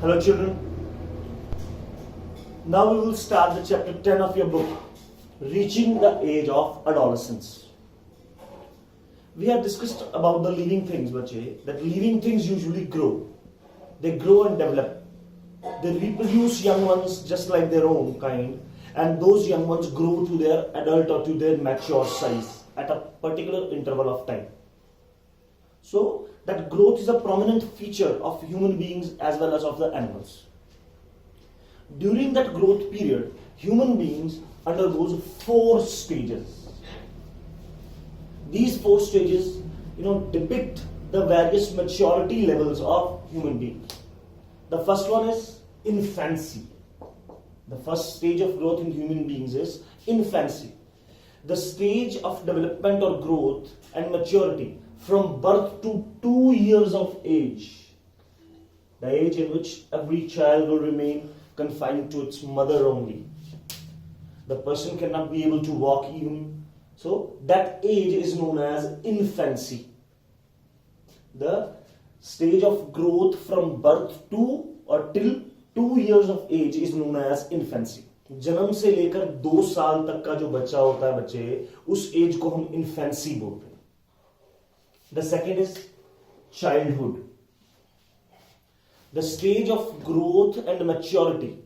Hello children. Now we will start the chapter 10 of your book, Reaching the Age of Adolescence. We have discussed about the living things, bache, that living things usually grow. They grow and develop. They reproduce young ones just like their own kind, and those young ones grow to their adult or to their mature size at a particular interval of time. So that growth is a prominent feature of human beings as well as of the animals. During that growth period, human beings undergoes 4 stages. These 4 stages, depict the various maturity levels of human beings. The first one is infancy. The first stage of growth in human beings is infancy. The stage of development or growth and maturity from birth to 2 years of age. The age in which every child will remain confined to its mother only. The person cannot be able to walk even. So that age is known as infancy. The stage of growth from birth to or till 2 years of age is known as infancy. जन्म से लेकर 2 साल तक का जो बच्चा होता है बच्चे, उस एज को हम इन्फेंसी बोलते हैं. The second is childhood. The stage of growth and maturity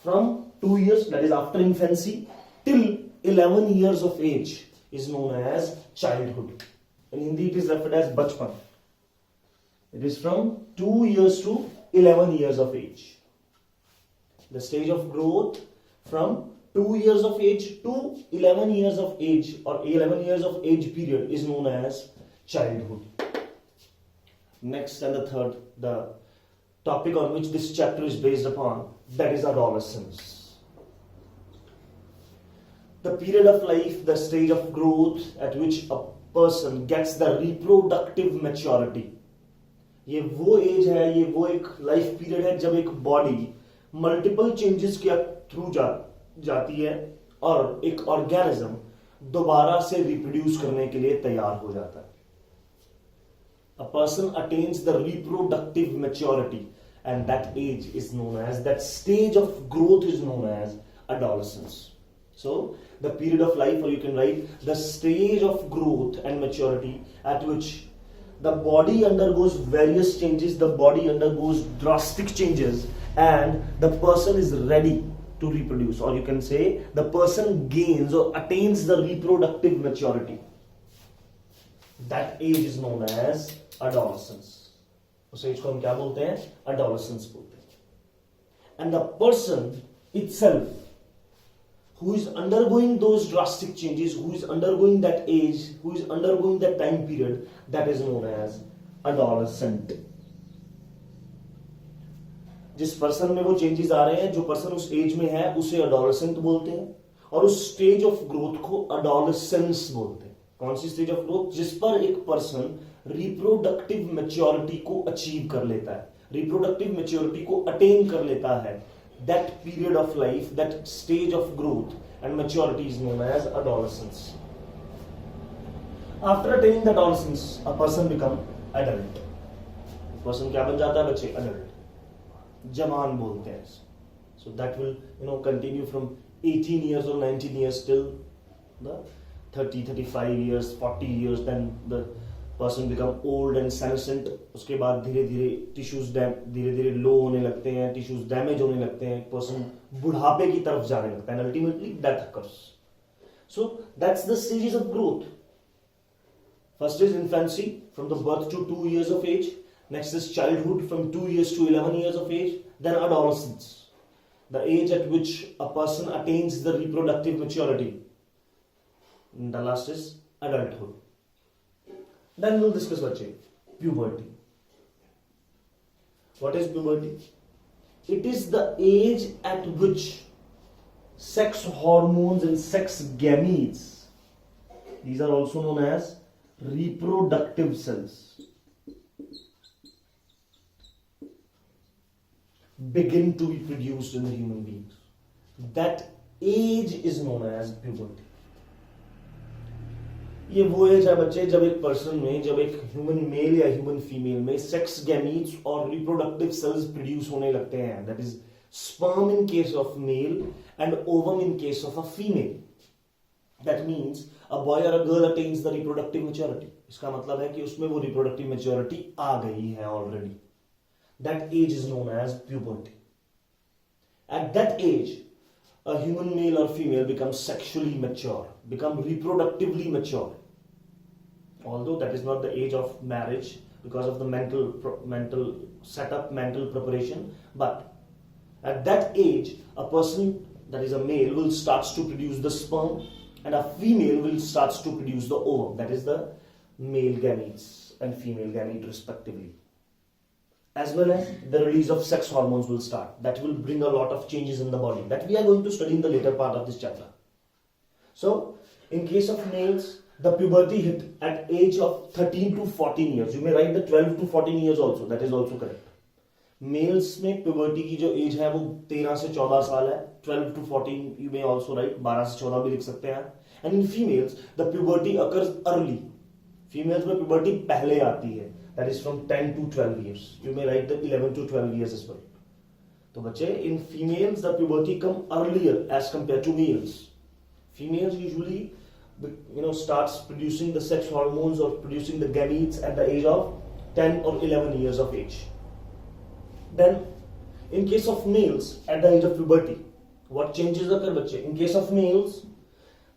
from 2 years, that is after infancy, till 11 years of age is known as childhood. In Hindi it is referred as bachpan. It is from 2 years to 11 years of age. The stage of growth from 2 years of age to 11 years of age or 11 years of age period is known as childhood. Next and the third, the topic on which this chapter is based upon, that is adolescence. The period of life, the stage of growth at which a person gets the reproductive maturity. ये वो as है, ये वो एक life period है जब एक body multiple changes के थ्रू जाती है और एक ऑर्गेनिज्म दोबारा से रिप्रोड्यूस करने के लिए तैयार हो जाता है. A person attains the reproductive maturity, and that age is known as, that stage of growth is known as adolescence. So the period of life, or you can write the stage of growth and maturity at which the body undergoes various changes, the body undergoes drastic changes, and the person is ready to reproduce, or you can say the person gains or attains the reproductive maturity. That age is known as adolescence. उस as को हम क्या बोलते हैं? Adolescence बोलते हैं. And the person itself who is undergoing those drastic changes, who is undergoing that age, who is undergoing that time period, that is known as adolescent. जिस person में वो चेंजेस आ रहे हैं, जो पर्सन उस एज में है, उसे एडोलेसेंट बोलते हैं, और उस स्टेज ऑफ ग्रोथ को एडोलेसेंस बोलते हैं. कौन सी स्टेज ऑफ ग्रोथ? जिस पर एक पर्सन रिप्रोडक्टिव मैच्योरिटी को अचीव कर लेता है, रिप्रोडक्टिव मैच्योरिटी को अटेन कर लेता है. That period of life, that stage of growth and maturity is known as adolescence. After attaining the adolescence, a person become adult. Person क्या बन जाता है बच्चे? एडल्ट. जवान बोलते हैं. So that will continue from 18 years or 19 years till the 30, 35 years, 40 years. Then the person become old and senescent. उसके बाद धीरे धीरे टिश्यूज धीरे धीरे लो होने लगते हैं, टिश्यूज डैमेज होने लगते हैं, पर्सन बुढ़ापे की तरफ जाने लगता है, and ultimately death occurs. So that's the stages of growth. First is infancy, from the birth to 2 years of age. Next is childhood, from 2 years to 11 years of age. Then adolescence, the age at which a person attains the reproductive maturity. And the last is adulthood. Then we'll discuss puberty. What is puberty? It is the age at which sex hormones and sex gametes, these are also known as reproductive cells, begin to be produced in the human beings. That age is known as puberty. ये वो as है बच्चे जब एक person में, जब एक human male या ह्यूमन फीमेल में सेक्स गैमीट्स और रिप्रोडक्टिव सेल्स प्रोड्यूस होने लगते हैं. That is sperm in case of male and ovum in case of a female. That means a boy और a girl attains the reproductive maturity. इसका मतलब है कि उसमें वो रिप्रोडक्टिव मेच्योरिटी आ गई है already. That age is known as puberty. At that age a human male or female becomes sexually mature, become reproductively mature. Although that is not the age of marriage because of the mental setup, mental preparation, but at that age, a person that is a male will starts to produce the sperm, and a female will starts to produce the ovum. That is the male gametes and female gamete respectively. As well as the release of sex hormones will start. That will bring a lot of changes in the body that we are going to study in the later part of this chapter. So, in case of males, the puberty hit at age of 13 to 14 years. You may write the 12 to 14 years also. That is also correct. Males में puberty की जो age है वो 13 से 14 साल है. 12 to 14 you may also write. 12 से 14 भी लिख सकते हैं. And in females, the puberty occurs early. Females में puberty पहले आती है. That is from 10 to 12 years. You may write the 11 to 12 years as well. तो बच्चे, in females the puberty come earlier as compared to males. Females usually, starts producing the sex hormones or producing the gametes at the age of 10 or 11 years of age. Then, in case of males at the age of puberty, what changes occur, बच्चे? In case of males,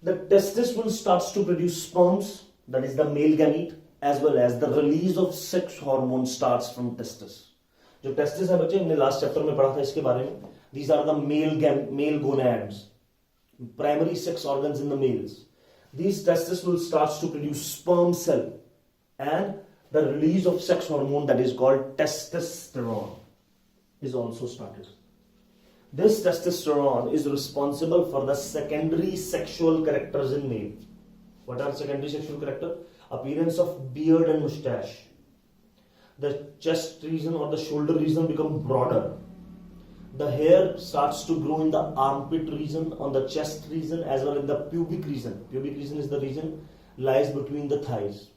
the testis will starts to produce sperms. That is the male gamete. As well as the release of sex hormone starts from testis. जो testis है बच्चे, हमने last chapter में पढ़ा था इसके बारे में. These are the male gonads, primary sex organs in the males. These testis will start to produce sperm cell and the release of sex hormone that is called testosterone is also started. This testosterone is responsible for the secondary sexual characters in male. What are secondary sexual characters? Appearance of beard and mustache. The chest region or the shoulder region become broader. The hair starts to grow in the armpit region, on the chest region, as well as the pubic region. Pubic region is the region lies between the thighs.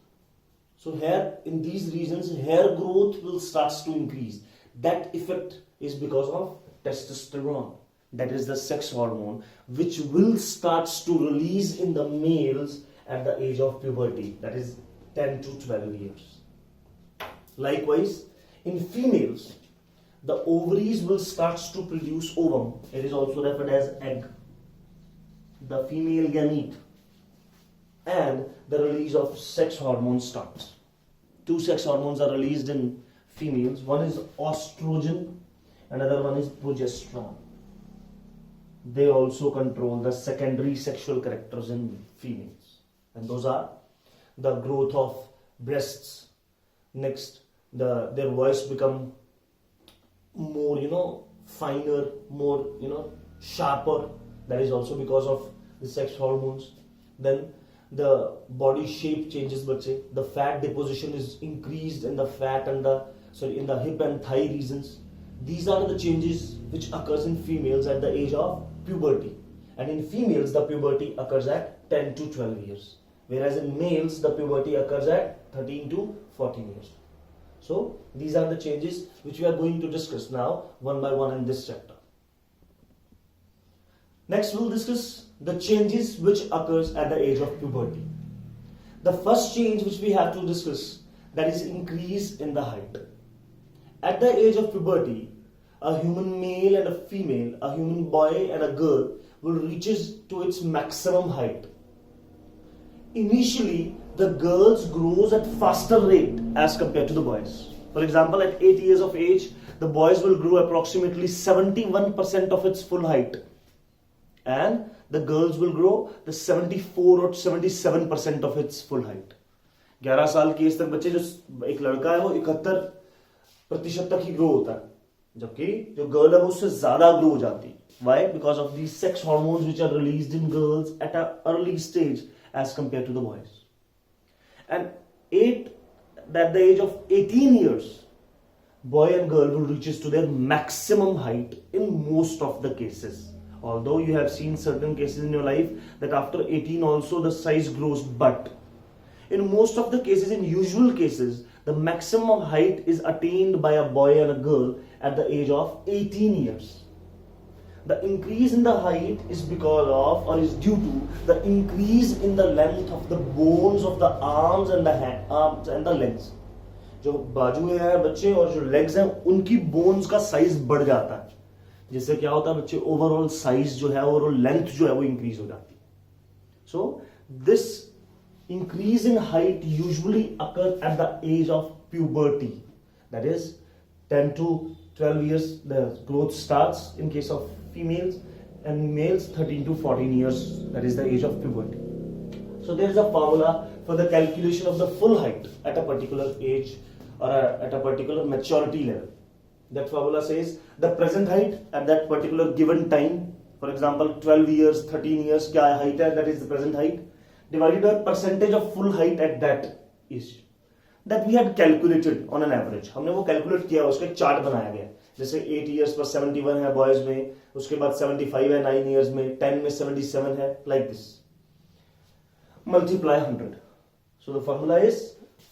So here in these regions, hair growth will starts to increase. That effect is because of testosterone. That is the sex hormone which will starts to release in the males at the age of puberty, that is 10 to 12 years. Likewise, in females, the ovaries will start to produce ovum. It is also referred as egg, the female gamete, and the release of sex hormone starts. Two sex hormones are released in females. One is estrogen, another one is progesterone. They also control the secondary sexual characters in females. And those are the growth of breasts. Next, their voice become more, finer, more, sharper. That is also because of the sex hormones. Then the body shape changes, bache. The fat deposition is increased in the fat and in the hip and thigh regions. These are the changes which occurs in females at the age of puberty. And in females, the puberty occurs at 10 to 12 years. Whereas in males, the puberty occurs at 13 to 14 years. So, these are the changes which we are going to discuss now, one by one in this chapter. Next, we'll discuss the changes which occurs at the age of puberty. The first change which we have to discuss, that is increase in the height. At the age of puberty, a human male and a female, a human boy and a girl will reaches to its maximum height. Initially, the girls grows at faster rate as compared to the boys. For example, at 8 years of age, the boys will grow approximately 71% of its full height. And the girls will grow the 74 or 77% of its full height. 11 साल की as तक बच्चे, जो एक लड़का है वो 71% तक ही ग्रो होता है, जबकि जो गर्ल है वो उससे ज्यादा ग्रो हो जाती है. Why? Because of these sex hormones which are released in girls at an early stage as compared to the boys. And at the age of 18 years, boy and girl will reaches to their maximum height in most of the cases. Although you have seen certain cases in your life that after 18 also the size grows, but In most of the cases, in usual cases, the maximum height is attained by a boy and a girl at the age of 18 years. The increase in the height is because of or is due to the increase in the length of the bones of the arms and the legs. जो बाजू है बच्चे और जो legs हैं उनकी bones का size बढ़ जाता है, जिससे क्या होता है बच्चे ओवरऑल साइज जो है ओवरऑल लेंथ जो है वो इंक्रीज हो जाती है. So this increase in height usually occurs at the age of puberty, that is 10 to 12 years the growth starts in case of females, and males 13 to 14 years, that is the age of puberty. So there is a formula for the calculation of the full height at a particular age or at a particular maturity level. That formula says the present height at that particular given time, for example 12 years 13 years क्या height है, that is the present height, divided by percentage of full height at that age that we had calculated on an average. हमने वो calculate किया, उसका एक chart बनाया गया. जैसे 8 इयर्स पर 71 है बॉयज में, उसके बाद 75 है 9 इयर्स में, 10 में 77 है, like this. Multiply 100. So the formula is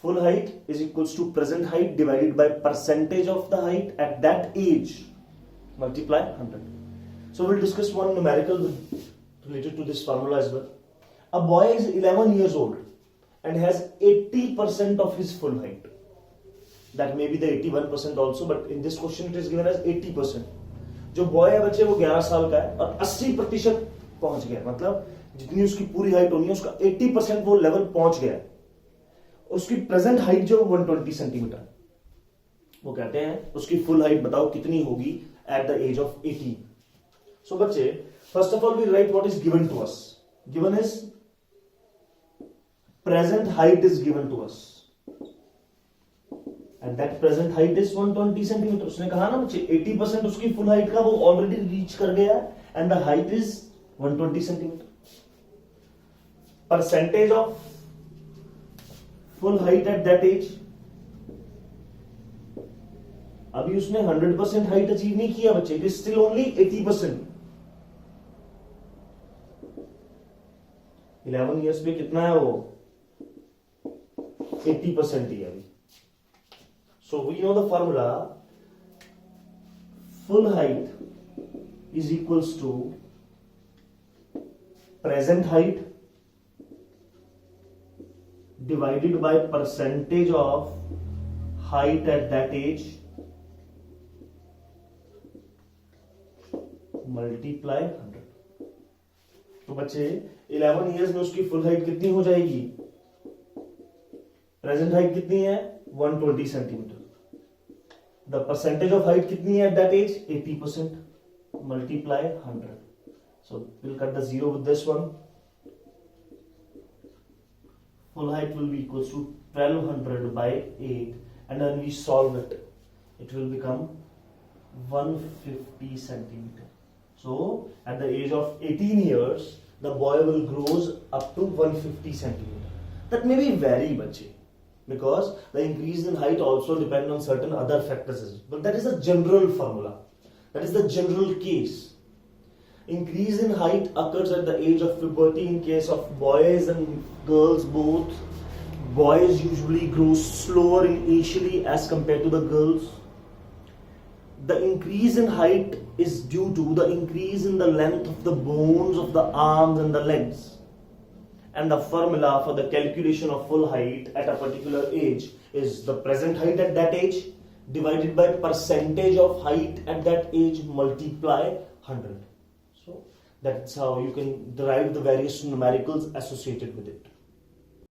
full height is equals to present height divided by percentage of the height at that age multiply 100. So we'll discuss one numerical related to this formula as well. A boy is 11 years old and has 80% of his full height. That may be the 81% also, but in this question it is given as 80%. जो boy है बच्चे वो 11 साल का है और 80% पहुंच गया, मतलब जितनी उसकी पूरी हाइट होनी है उसका 80% वो लेवल पहुंच गया. उसकी प्रेजेंट हाइट जो 120 सेंटीमीटर, वो कहते हैं उसकी फुल हाइट बताओ कितनी होगी at the age of 18. So बच्चे first of all we write what is given to us. Given is present height is given to us and that present height is 120 centimeter. उसने कहा ना बच्चे 80% उसकी full height का वो already reach कर गया and the height is 120 centimeter. Percentage of full height at that age, अभी उसने 100% height achieve नहीं किया बच्चे, it is still only 80%. 11 years पे कितना है वो 80% ही है अभी. So we know the formula full height is equals to present height divided by percentage of height at that age multiply 100. तो बच्चे 11 years में उसकी full height कितनी हो जाएगी? प्रेजेंट हाइट कितनी है 120 centimetre. The percentage of height कितनी है at that age 80%. Multiply 100. So will cut the zero with this one. Full height will be equals to 1200 by 8 and when we solve it it will become 150 centimeter. So at the age of 18 years the boy will grows up to 150 centimeter. That may be vary बच्चे, because the increase in height also depend on certain other factors, but that is a general formula, that is the general case. Increase in height occurs at the age of puberty in case of boys and girls both. Boys usually grow slower initially as compared to the girls. The increase in height is due to the increase in the length of the bones of the arms and the legs. And the formula for the calculation of full height at a particular age is the present height at that age divided by percentage of height at that age multiply 100. So that's how you can derive the various numericals associated with it.